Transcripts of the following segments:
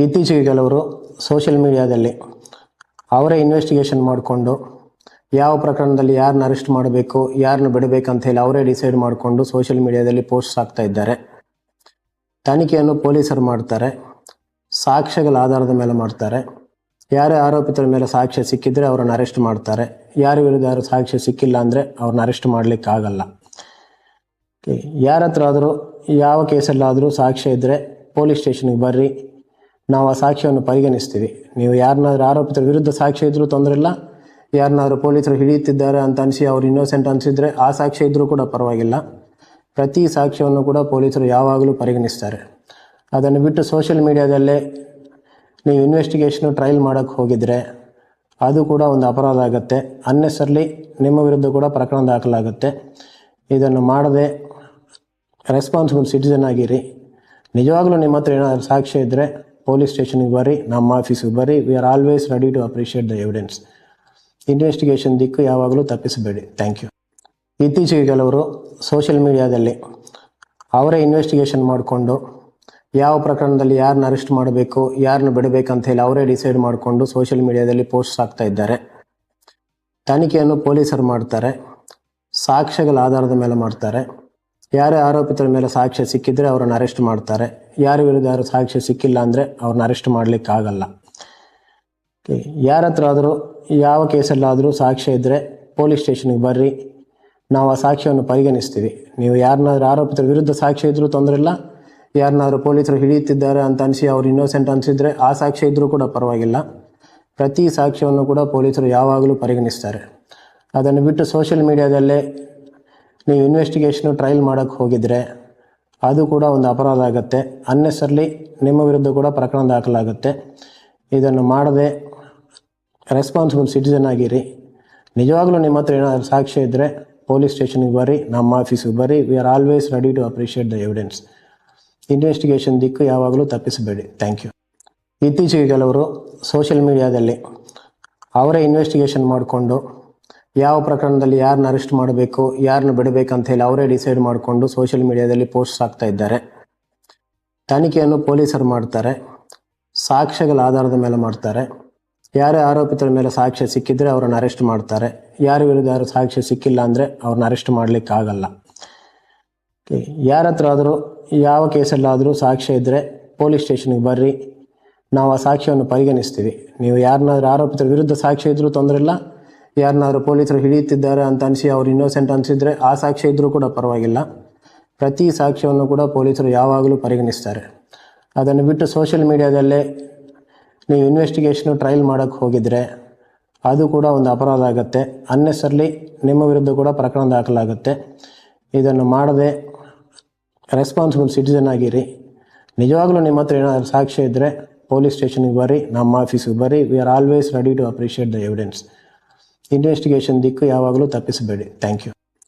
ಇತ್ತೀಚೆಗೆ ಕೆಲವರು ಸೋಷಿಯಲ್ ಮೀಡಿಯಾದಲ್ಲಿ ಅವರೇ ಇನ್ವೆಸ್ಟಿಗೇಷನ್ ಮಾಡಿಕೊಂಡು ಯಾವ ಪ್ರಕರಣದಲ್ಲಿ ಯಾರನ್ನ ಅರೆಸ್ಟ್ ಮಾಡಬೇಕು, ಯಾರನ್ನ ಬಿಡಬೇಕಂತ ಹೇಳಿ ಅವರೇ ಡಿಸೈಡ್ ಮಾಡಿಕೊಂಡು ಸೋಷಿಯಲ್ ಮೀಡಿಯಾದಲ್ಲಿ ಪೋಸ್ಟ್ ಹಾಕ್ತಾ ಇದ್ದಾರೆ. ತನಿಖೆಯನ್ನು ಪೊಲೀಸರು ಮಾಡ್ತಾರೆ, ಸಾಕ್ಷ್ಯಗಳ ಆಧಾರದ ಮೇಲೆ ಮಾಡ್ತಾರೆ. ಯಾರೇ ಆರೋಪಿತರ ಮೇಲೆ ಸಾಕ್ಷ್ಯ ಸಿಕ್ಕಿದ್ರೆ ಅವ್ರನ್ನ ಅರೆಸ್ಟ್ ಮಾಡ್ತಾರೆ. ಯಾರ ವಿರುದ್ಧ ಯಾರು ಸಾಕ್ಷ್ಯ ಸಿಕ್ಕಿಲ್ಲ ಅಂದರೆ ಅವ್ರನ್ನ ಅರೆಸ್ಟ್ ಮಾಡಲಿಕ್ಕಾಗಲ್ಲ. ಯಾರ ಹತ್ರ ಆದರೂ ಯಾವ ಕೇಸಲ್ಲಾದರೂ ಸಾಕ್ಷ್ಯ ಇದ್ದರೆ ಪೊಲೀಸ್ ಸ್ಟೇಷನ್ಗೆ ಬರ್ರಿ, ನಾವು ಆ ಸಾಕ್ಷ್ಯವನ್ನು ಪರಿಗಣಿಸ್ತೀವಿ. ನೀವು ಯಾರನ್ನಾದ್ರೂ ಆರೋಪಿತರ ವಿರುದ್ಧ ಸಾಕ್ಷ್ಯ ಇದ್ರೂ ತೊಂದರೆ ಇಲ್ಲ, ಯಾರನ್ನಾದ್ರೂ ಪೊಲೀಸರು ಹಿಡಿಯುತ್ತಿದ್ದಾರೆ ಅಂತ ಅನಿಸಿ ಅವ್ರು ಇನ್ನೋಸೆಂಟ್ ಅನಿಸಿದರೆ ಆ ಸಾಕ್ಷ್ಯ ಇದ್ದರೂ ಕೂಡ ಪರವಾಗಿಲ್ಲ. ಪ್ರತಿ ಸಾಕ್ಷ್ಯವನ್ನು ಕೂಡ ಪೊಲೀಸರು ಯಾವಾಗಲೂ ಪರಿಗಣಿಸ್ತಾರೆ. ಅದನ್ನು ಬಿಟ್ಟು ಸೋಷಿಯಲ್ ಮೀಡಿಯಾದಲ್ಲೇ ನೀವು ಇನ್ವೆಸ್ಟಿಗೇಷನು ಟ್ರಯಲ್ ಮಾಡೋಕ್ಕೆ ಹೋಗಿದರೆ ಅದು ಕೂಡ ಒಂದು ಅಪರಾಧ ಆಗುತ್ತೆ. ಅನ್ನೆಸರ್ಲಿ ನಿಮ್ಮ ವಿರುದ್ಧ ಕೂಡ ಪ್ರಕರಣ ದಾಖಲಾಗುತ್ತೆ. ಇದನ್ನು ಮಾಡದೆ ರೆಸ್ಪಾನ್ಸಿಬಲ್ ಸಿಟಿಸನ್ ಆಗಿರಿ. ನಿಜವಾಗ್ಲೂ ನಿಮ್ಮ ಹತ್ರ ಏನಾದರೂ ಸಾಕ್ಷ್ಯ ಇದ್ದರೆ ಪೊಲೀಸ್ ಸ್ಟೇಷನ್ಗೆ ಬರ್ರಿ, ನಮ್ಮ ಆಫೀಸಿಗೆ ಬರ್ರಿ. We are always ready to appreciate the evidence. Investigation ದಿಕ್ಕು ಯಾವಾಗಲೂ ತಪ್ಪಿಸಬೇಡಿ. Thank you. ಇತ್ತೀಚೆಗೆ ಕೆಲವರು ಸೋಷಿಯಲ್ ಮೀಡಿಯಾದಲ್ಲಿ ಅವರೇ ಇನ್ವೆಸ್ಟಿಗೇಷನ್ ಮಾಡಿಕೊಂಡು ಯಾವ ಪ್ರಕರಣದಲ್ಲಿ ಯಾರನ್ನ ಅರೆಸ್ಟ್ ಮಾಡಬೇಕು, ಯಾರನ್ನ ಬಿಡಬೇಕಂತ ಹೇಳಿ ಅವರೇ ಡಿಸೈಡ್ ಮಾಡಿಕೊಂಡು ಸೋಷಿಯಲ್ ಮೀಡಿಯಾದಲ್ಲಿ ಪೋಸ್ಟ್ ಹಾಕ್ತಾ ಇದ್ದಾರೆ. ತನಿಖೆಯನ್ನು ಪೊಲೀಸರು ಮಾಡ್ತಾರೆ, ಸಾಕ್ಷ್ಯಗಳ ಆಧಾರದ ಮೇಲೆ ಮಾಡ್ತಾರೆ. ಯಾರೇ ಆರೋಪಿತರ ಮೇಲೆ ಸಾಕ್ಷ್ಯ ಸಿಕ್ಕಿದ್ರೆ ಅವ್ರನ್ನ ಅರೆಸ್ಟ್ ಮಾಡ್ತಾರೆ. ಯಾರ ವಿರುದ್ಧ ಯಾರು ಸಾಕ್ಷ್ಯ ಸಿಕ್ಕಿಲ್ಲ ಅಂದರೆ ಅವ್ರನ್ನ ಅರೆಸ್ಟ್ ಮಾಡಲಿಕ್ಕಾಗಲ್ಲ. ಯಾರ ಹತ್ರ ಆದರೂ ಯಾವ ಕೇಸಲ್ಲಾದರೂ ಸಾಕ್ಷ್ಯ ಇದ್ದರೆ ಪೊಲೀಸ್ ಸ್ಟೇಷನ್ಗೆ ಬರ್ರಿ, ನಾವು ಆ ಸಾಕ್ಷ್ಯವನ್ನು ಪರಿಗಣಿಸ್ತೀವಿ. ನೀವು ಯಾರನ್ನಾದ್ರೂ ಆರೋಪಿತರ ವಿರುದ್ಧ ಸಾಕ್ಷ್ಯ ಇದ್ರೂ ತೊಂದರೆ ಇಲ್ಲ, ಯಾರನ್ನಾದ್ರೂ ಪೊಲೀಸರು ಹಿಡಿಯುತ್ತಿದ್ದಾರೆ ಅಂತ ಅನಿಸಿ ಅವ್ರು ಇನ್ನೋಸೆಂಟ್ ಅನಿಸಿದರೆ ಆ ಸಾಕ್ಷ್ಯ ಇದ್ದರೂ ಕೂಡ ಪರವಾಗಿಲ್ಲ. ಪ್ರತಿ ಸಾಕ್ಷ್ಯವನ್ನು ಕೂಡ ಪೊಲೀಸರು ಯಾವಾಗಲೂ ಪರಿಗಣಿಸ್ತಾರೆ. ಅದನ್ನು ಬಿಟ್ಟು ಸೋಷಿಯಲ್ ಮೀಡಿಯಾದಲ್ಲೇ ನೀವು ಇನ್ವೆಸ್ಟಿಗೇಷನು ಟ್ರಯಲ್ ಮಾಡೋಕ್ಕೆ ಹೋಗಿದರೆ ಅದು ಕೂಡ ಒಂದು ಅಪರಾಧ ಆಗುತ್ತೆ. ಅನ್ನೆಸರ್ಲಿ ನಿಮ್ಮ ವಿರುದ್ಧ ಕೂಡ ಪ್ರಕರಣ ದಾಖಲಾಗುತ್ತೆ. ಇದನ್ನು ಮಾಡದೆ ರೆಸ್ಪಾನ್ಸಿಬಲ್ ಸಿಟಿಸನ್ ಆಗಿರಿ. ನಿಜವಾಗ್ಲೂ ನಿಮ್ಮ ಹತ್ರ ಏನಾದರೂ ಸಾಕ್ಷ್ಯ ಇದ್ದರೆ ಪೊಲೀಸ್ ಸ್ಟೇಷನ್ಗೆ ಬರ್ರಿ, ನಮ್ಮ ಆಫೀಸಿಗೆ ಬರ್ರಿ. We are always ready to appreciate the evidence. Investigation ದಿಕ್ಕು ಯಾವಾಗಲೂ ತಪ್ಪಿಸಬೇಡಿ. Thank you. ಇತ್ತೀಚೆಗೆ ಕೆಲವರು ಸೋಷಿಯಲ್ ಮೀಡಿಯಾದಲ್ಲಿ ಅವರೇ ಇನ್ವೆಸ್ಟಿಗೇಷನ್ ಮಾಡಿಕೊಂಡು ಯಾವ ಪ್ರಕರಣದಲ್ಲಿ ಯಾರನ್ನ ಅರೆಸ್ಟ್ ಮಾಡಬೇಕು, ಯಾರನ್ನ ಬಿಡಬೇಕಂತ ಹೇಳಿ ಅವರೇ ಡಿಸೈಡ್ ಮಾಡಿಕೊಂಡು ಸೋಷಿಯಲ್ ಮೀಡಿಯಾದಲ್ಲಿ ಪೋಸ್ಟ್ ಹಾಕ್ತಾ ಇದ್ದಾರೆ. ತನಿಖೆಯನ್ನು ಪೊಲೀಸರು ಮಾಡ್ತಾರೆ, ಸಾಕ್ಷ್ಯಗಳ ಆಧಾರದ ಮೇಲೆ ಮಾಡ್ತಾರೆ. ಯಾರೇ ಆರೋಪಿತರ ಮೇಲೆ ಸಾಕ್ಷ್ಯ ಸಿಕ್ಕಿದ್ರೆ ಅವ್ರನ್ನ ಅರೆಸ್ಟ್ ಮಾಡ್ತಾರೆ. ಯಾರ ವಿರುದ್ಧ ಯಾರು ಸಾಕ್ಷ್ಯ ಸಿಕ್ಕಿಲ್ಲ ಅಂದರೆ ಅವ್ರನ್ನ ಅರೆಸ್ಟ್ ಮಾಡಲಿಕ್ಕಾಗಲ್ಲ. ಯಾರ ಹತ್ರ ಆದರೂ ಯಾವ ಕೇಸಲ್ಲಾದರೂ ಸಾಕ್ಷ್ಯ ಇದ್ದರೆ ಪೊಲೀಸ್ ಸ್ಟೇಷನ್ಗೆ ಬರ್ರಿ, ನಾವು ಆ ಸಾಕ್ಷ್ಯವನ್ನು ಪರಿಗಣಿಸ್ತೀವಿ. ನೀವು ಯಾರನ್ನಾದ್ರೂ ಆರೋಪಿತರ ವಿರುದ್ಧ ಸಾಕ್ಷ್ಯ ಇದ್ರೂ ತೊಂದರೆ ಇಲ್ಲ, ಯಾರನ್ನಾದ್ರೂ ಪೊಲೀಸರು ಹಿಡಿಯುತ್ತಿದ್ದಾರೆ ಅಂತ ಅನಿಸಿ ಅವ್ರು ಇನ್ನೋಸೆಂಟ್ ಅನಿಸಿದರೆ ಆ ಸಾಕ್ಷ್ಯ ಇದ್ದರೂ ಕೂಡ ಪರವಾಗಿಲ್ಲ. ಪ್ರತಿ ಸಾಕ್ಷ್ಯವನ್ನು ಕೂಡ ಪೊಲೀಸರು ಯಾವಾಗಲೂ ಪರಿಗಣಿಸ್ತಾರೆ. ಅದನ್ನು ಬಿಟ್ಟು ಸೋಷಿಯಲ್ ಮೀಡಿಯಾದಲ್ಲೇ ನೀವು ಇನ್ವೆಸ್ಟಿಗೇಷನು ಟ್ರಯಲ್ ಮಾಡೋಕ್ಕೆ ಹೋಗಿದರೆ ಅದು ಕೂಡ ಒಂದು ಅಪರಾಧ ಆಗುತ್ತೆ. ಅನ್ನೆಸರ್ಲಿ ನಿಮ್ಮ ವಿರುದ್ಧ ಕೂಡ ಪ್ರಕರಣ ದಾಖಲಾಗುತ್ತೆ. ಇದನ್ನು ಮಾಡದೆ ರೆಸ್ಪಾನ್ಸಿಬಲ್ ಸಿಟಿಸನ್ ಆಗಿರಿ. ನಿಜವಾಗ್ಲೂ ನಿಮ್ಮ ಹತ್ರ ಏನಾದರೂ ಸಾಕ್ಷ್ಯ ಇದ್ದರೆ ಪೊಲೀಸ್ ಸ್ಟೇಷನ್ಗೆ ಬರ್ರಿ, ನಮ್ಮ ಆಫೀಸಿಗೆ ಬರ್ರಿ. We are always ready to appreciate the evidence. Investigation ದಿಕ್ಕು ಯಾವಾಗಲೂ ತಪ್ಪಿಸಬೇಡಿ. Thank you.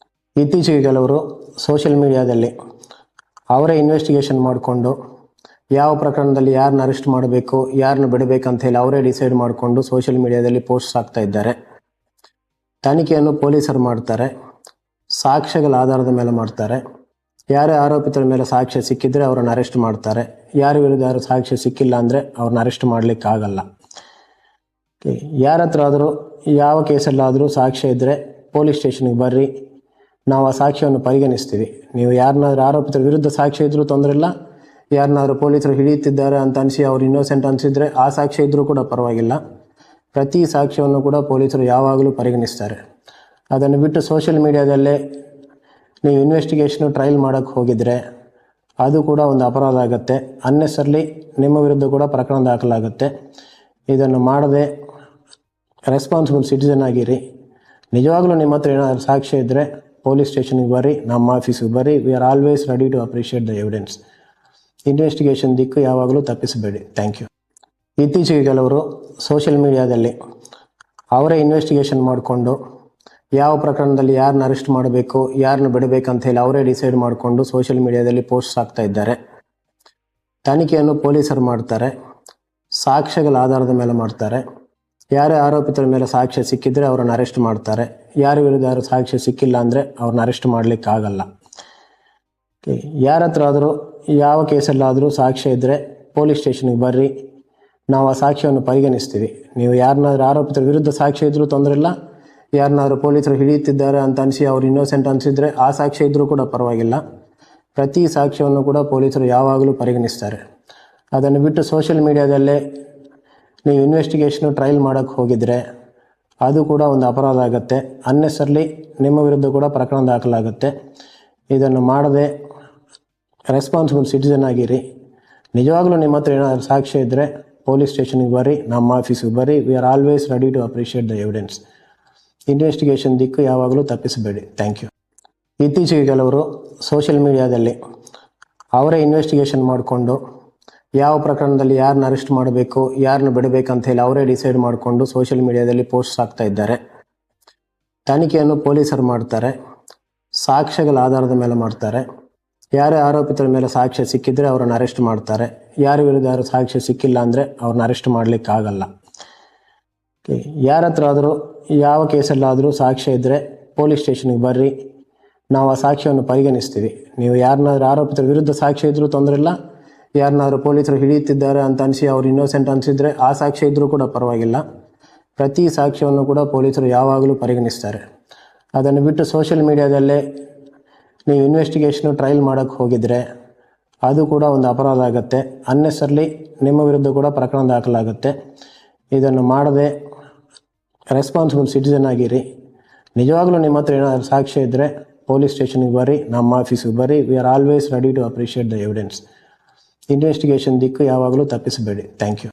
ಇತ್ತೀಚೆಗೆ ಕೆಲವರು ಸೋಷಿಯಲ್ ಮೀಡಿಯಾದಲ್ಲಿ ಅವರೇ ಇನ್ವೆಸ್ಟಿಗೇಷನ್ ಮಾಡಿಕೊಂಡು ಯಾವ ಪ್ರಕರಣದಲ್ಲಿ ಯಾರನ್ನ ಅರೆಸ್ಟ್ ಮಾಡಬೇಕು, ಯಾರನ್ನ ಬಿಡಬೇಕಂತ ಹೇಳಿ ಅವರೇ ಡಿಸೈಡ್ ಮಾಡಿಕೊಂಡು ಸೋಷಿಯಲ್ ಮೀಡಿಯಾದಲ್ಲಿ ಪೋಸ್ಟ್ ಹಾಕ್ತಾ ಇದ್ದಾರೆ. ತನಿಖೆಯನ್ನು ಪೊಲೀಸರು ಮಾಡ್ತಾರೆ, ಸಾಕ್ಷ್ಯಗಳ ಆಧಾರದ ಮೇಲೆ ಮಾಡ್ತಾರೆ. ಯಾರೇ ಆರೋಪಿತರ ಮೇಲೆ ಸಾಕ್ಷ್ಯ ಸಿಕ್ಕಿದ್ರೆ ಅವ್ರನ್ನ ಅರೆಸ್ಟ್ ಮಾಡ್ತಾರೆ. ಯಾರ ವಿರುದ್ಧ ಯಾರು ಸಾಕ್ಷ್ಯ ಸಿಕ್ಕಿಲ್ಲ ಅಂದರೆ ಅವ್ರನ್ನ ಅರೆಸ್ಟ್ ಮಾಡಲಿಕ್ಕಾಗಲ್ಲ. ಯಾರ ಹತ್ರ ಆದರೂ ಯಾವ ಕೇಸಲ್ಲಾದರೂ ಸಾಕ್ಷ್ಯ ಇದ್ದರೆ ಪೊಲೀಸ್ ಸ್ಟೇಷನ್ಗೆ ಬರ್ರಿ, ನಾವು ಆ ಸಾಕ್ಷ್ಯವನ್ನು ಪರಿಗಣಿಸ್ತೀವಿ. ನೀವು ಯಾರನ್ನಾದ್ರೂ ಆರೋಪಿತರ ವಿರುದ್ಧ ಸಾಕ್ಷ್ಯ ಇದ್ರೂ ತೊಂದರೆ ಇಲ್ಲ, ಯಾರನ್ನಾದ್ರೂ ಪೊಲೀಸರು ಹಿಡಿಯುತ್ತಿದ್ದಾರೆ ಅಂತ ಅನಿಸಿ ಅವ್ರು ಇನ್ನೋಸೆಂಟ್ ಅನಿಸಿದರೆ ಆ ಸಾಕ್ಷ್ಯ ಇದ್ದರೂ ಕೂಡ ಪರವಾಗಿಲ್ಲ. ಪ್ರತಿ ಸಾಕ್ಷ್ಯವನ್ನು ಕೂಡ ಪೊಲೀಸರು ಯಾವಾಗಲೂ ಪರಿಗಣಿಸ್ತಾರೆ. ಅದನ್ನು ಬಿಟ್ಟು ಸೋಷಿಯಲ್ ಮೀಡಿಯಾದಲ್ಲೇ ನೀವು ಇನ್ವೆಸ್ಟಿಗೇಷನು ಟ್ರಯಲ್ ಮಾಡೋಕ್ಕೆ ಹೋಗಿದರೆ ಅದು ಕೂಡ ಒಂದು ಅಪರಾಧ ಆಗುತ್ತೆ. ಅನ್ನೆಸರ್ಲಿ ನಿಮ್ಮ ವಿರುದ್ಧ ಕೂಡ ಪ್ರಕರಣ ದಾಖಲಾಗುತ್ತೆ. ಇದನ್ನು ಮಾಡದೆ ರೆಸ್ಪಾನ್ಸಿಬಲ್ ಸಿಟಿಸನ್ ಆಗಿರಿ. ನಿಜವಾಗ್ಲೂ ನಿಮ್ಮ ಹತ್ರ ಏನಾದರೂ ಸಾಕ್ಷ್ಯ ಇದ್ದರೆ ಪೊಲೀಸ್ ಸ್ಟೇಷನ್ಗೆ ಬರ್ರಿ, ನಮ್ಮ ಆಫೀಸಿಗೆ ಬರ್ರಿ. We are always ready to appreciate the evidence. Investigation ದಿಕ್ಕು ಯಾವಾಗಲೂ ತಪ್ಪಿಸಬೇಡಿ. Thank you. ಇತ್ತೀಚೆಗೆ ಕೆಲವರು ಸೋಷಿಯಲ್ ಮೀಡಿಯಾದಲ್ಲಿ ಅವರೇ ಇನ್ವೆಸ್ಟಿಗೇಷನ್ ಮಾಡಿಕೊಂಡು ಯಾವ ಪ್ರಕರಣದಲ್ಲಿ ಯಾರನ್ನ ಅರೆಸ್ಟ್ ಮಾಡಬೇಕು, ಯಾರನ್ನ ಬಿಡಬೇಕಂತ ಹೇಳಿ ಅವರೇ ಡಿಸೈಡ್ ಮಾಡಿಕೊಂಡು ಸೋಷಿಯಲ್ ಮೀಡಿಯಾದಲ್ಲಿ ಪೋಸ್ಟ್ ಹಾಕ್ತಾ ಇದ್ದಾರೆ. ತನಿಖೆಯನ್ನು ಪೊಲೀಸರು ಮಾಡ್ತಾರೆ, ಸಾಕ್ಷ್ಯಗಳ ಆಧಾರದ ಮೇಲೆ ಮಾಡ್ತಾರೆ. ಯಾರೇ ಆರೋಪಿತರ ಮೇಲೆ ಸಾಕ್ಷ್ಯ ಸಿಕ್ಕಿದ್ರೆ ಅವ್ರನ್ನ ಅರೆಸ್ಟ್ ಮಾಡ್ತಾರೆ. ಯಾರ ವಿರುದ್ಧ ಯಾರು ಸಾಕ್ಷ್ಯ ಸಿಕ್ಕಿಲ್ಲ ಅಂದರೆ ಅವ್ರನ್ನ ಅರೆಸ್ಟ್ ಮಾಡಲಿಕ್ಕಾಗಲ್ಲ. ಯಾರ ಹತ್ರ ಆದರೂ ಯಾವ ಕೇಸಲ್ಲಾದರೂ ಸಾಕ್ಷ್ಯ ಇದ್ದರೆ ಪೊಲೀಸ್ ಸ್ಟೇಷನ್ಗೆ ಬರ್ರಿ, ನಾವು ಆ ಸಾಕ್ಷ್ಯವನ್ನು ಪರಿಗಣಿಸ್ತೀವಿ. ನೀವು ಯಾರನ್ನಾದ್ರೂ ಆರೋಪಿತರ ವಿರುದ್ಧ ಸಾಕ್ಷ್ಯ ಇದ್ರೂ ತೊಂದರೆ ಇಲ್ಲ, ಯಾರನ್ನಾದ್ರೂ ಪೊಲೀಸರು ಹಿಡಿಯುತ್ತಿದ್ದಾರೆ ಅಂತ ಅನಿಸಿ ಅವ್ರು ಇನ್ನೋಸೆಂಟ್ ಅನಿಸಿದರೆ ಆ ಸಾಕ್ಷ್ಯ ಇದ್ದರೂ ಕೂಡ ಪರವಾಗಿಲ್ಲ. ಪ್ರತಿ ಸಾಕ್ಷ್ಯವನ್ನು ಕೂಡ ಪೊಲೀಸರು ಯಾವಾಗಲೂ ಪರಿಗಣಿಸ್ತಾರೆ. ಅದನ್ನು ಬಿಟ್ಟು ಸೋಷಿಯಲ್ ಮೀಡಿಯಾದಲ್ಲೇ ನೀವು ಇನ್ವೆಸ್ಟಿಗೇಷನು ಟ್ರಯಲ್ ಮಾಡೋಕ್ಕೆ ಹೋಗಿದರೆ ಅದು ಕೂಡ ಒಂದು ಅಪರಾಧ ಆಗುತ್ತೆ. ಅನ್ನೆಸರ್ಲಿ ನಿಮ್ಮ ವಿರುದ್ಧ ಕೂಡ ಪ್ರಕರಣ ದಾಖಲಾಗುತ್ತೆ. ಇದನ್ನು ಮಾಡದೆ ರೆಸ್ಪಾನ್ಸಿಬಲ್ ಸಿಟಿಸನ್ ಆಗಿರಿ. ನಿಜವಾಗ್ಲೂ ನಿಮ್ಮ ಹತ್ರ ಏನಾದರೂ ಸಾಕ್ಷ್ಯ ಇದ್ದರೆ ಪೊಲೀಸ್ ಸ್ಟೇಷನ್ಗೆ ಬರ್ರಿ, ನಮ್ಮ ಆಫೀಸಿಗೆ ಬರ್ರಿ. We are always ready to appreciate the evidence. Investigation ದಿಕ್ಕು ಯಾವಾಗಲೂ ತಪ್ಪಿಸಬೇಡಿ. Thank you. ಇತ್ತೀಚೆಗೆ ಕೆಲವರು ಸೋಷಿಯಲ್ ಮೀಡಿಯಾದಲ್ಲಿ ಅವರೇ ಇನ್ವೆಸ್ಟಿಗೇಷನ್ ಮಾಡಿಕೊಂಡು ಯಾವ ಪ್ರಕರಣದಲ್ಲಿ ಯಾರನ್ನ ಅರೆಸ್ಟ್ ಮಾಡಬೇಕು, ಯಾರನ್ನ ಬಿಡಬೇಕಂತ ಹೇಳಿ ಅವರೇ ಡಿಸೈಡ್ ಮಾಡಿಕೊಂಡು ಸೋಷಿಯಲ್ ಮೀಡಿಯಾದಲ್ಲಿ ಪೋಸ್ಟ್ ಹಾಕ್ತಾ ಇದ್ದಾರೆ. ತನಿಖೆಯನ್ನು ಪೊಲೀಸರು ಮಾಡ್ತಾರೆ, ಸಾಕ್ಷ್ಯಗಳ ಆಧಾರದ ಮೇಲೆ ಮಾಡ್ತಾರೆ. ಯಾರೇ ಆರೋಪಿತರ ಮೇಲೆ ಸಾಕ್ಷ್ಯ ಸಿಕ್ಕಿದ್ರೆ ಅವ್ರನ್ನ ಅರೆಸ್ಟ್ ಮಾಡ್ತಾರೆ. ಯಾರ ವಿರುದ್ಧ ಯಾರು ಸಾಕ್ಷ್ಯ ಸಿಕ್ಕಿಲ್ಲ ಅಂದರೆ ಅವ್ರನ್ನ ಅರೆಸ್ಟ್ ಮಾಡಲಿಕ್ಕಾಗಲ್ಲ. ಯಾರ ಹತ್ರ ಆದರೂ ಯಾವ ಕೇಸಲ್ಲಾದರೂ ಸಾಕ್ಷ್ಯ ಇದ್ದರೆ ಪೊಲೀಸ್ ಸ್ಟೇಷನ್ಗೆ ಬರ್ರಿ, ನಾವು ಆ ಸಾಕ್ಷ್ಯವನ್ನು ಪರಿಗಣಿಸ್ತೀವಿ. ನೀವು ಯಾರನ್ನಾದ್ರೂ ಆರೋಪಿತರ ವಿರುದ್ಧ ಸಾಕ್ಷ್ಯ ಇದ್ರೂ ತೊಂದರೆ ಇಲ್ಲ, ಯಾರನ್ನಾದ್ರೂ ಪೊಲೀಸರು ಹಿಡಿಯುತ್ತಿದ್ದಾರೆ ಅಂತ ಅನಿಸಿ ಅವ್ರು ಇನ್ನೋಸೆಂಟ್ ಅನಿಸಿದರೆ ಆ ಸಾಕ್ಷ್ಯ ಇದ್ದರೂ ಕೂಡ ಪರವಾಗಿಲ್ಲ. ಪ್ರತಿ ಸಾಕ್ಷ್ಯವನ್ನು ಕೂಡ ಪೊಲೀಸರು ಯಾವಾಗಲೂ ಪರಿಗಣಿಸ್ತಾರೆ. ಅದನ್ನು ಬಿಟ್ಟು ಸೋಷಿಯಲ್ ಮೀಡಿಯಾದಲ್ಲೇ ನೀವು ಇನ್ವೆಸ್ಟಿಗೇಷನು ಟ್ರಯಲ್ ಮಾಡೋಕ್ಕೆ ಹೋಗಿದರೆ ಅದು ಕೂಡ ಒಂದು ಅಪರಾಧ ಆಗುತ್ತೆ. ಅನ್ನೆಸರ್ಲಿ ನಿಮ್ಮ ವಿರುದ್ಧ ಕೂಡ ಪ್ರಕರಣ ದಾಖಲಾಗುತ್ತೆ. ಇದನ್ನು ಮಾಡದೆ ರೆಸ್ಪಾನ್ಸಿಬಲ್ ಸಿಟಿಸನ್ ಆಗಿರಿ. ನಿಜವಾಗ್ಲೂ ನಿಮ್ಮ ಹತ್ರ ಏನಾದರೂ ಸಾಕ್ಷ್ಯ ಇದ್ದರೆ ಪೊಲೀಸ್ ಸ್ಟೇಷನ್ಗೆ ಬರ್ರಿ, ನಮ್ಮ ಆಫೀಸಿಗೆ ಬರ್ರಿ. We are always ready to appreciate the evidence. Investigation ದಿಕ್ಕು ಯಾವಾಗಲೂ ತಪ್ಪಿಸಬೇಡಿ. Thank you.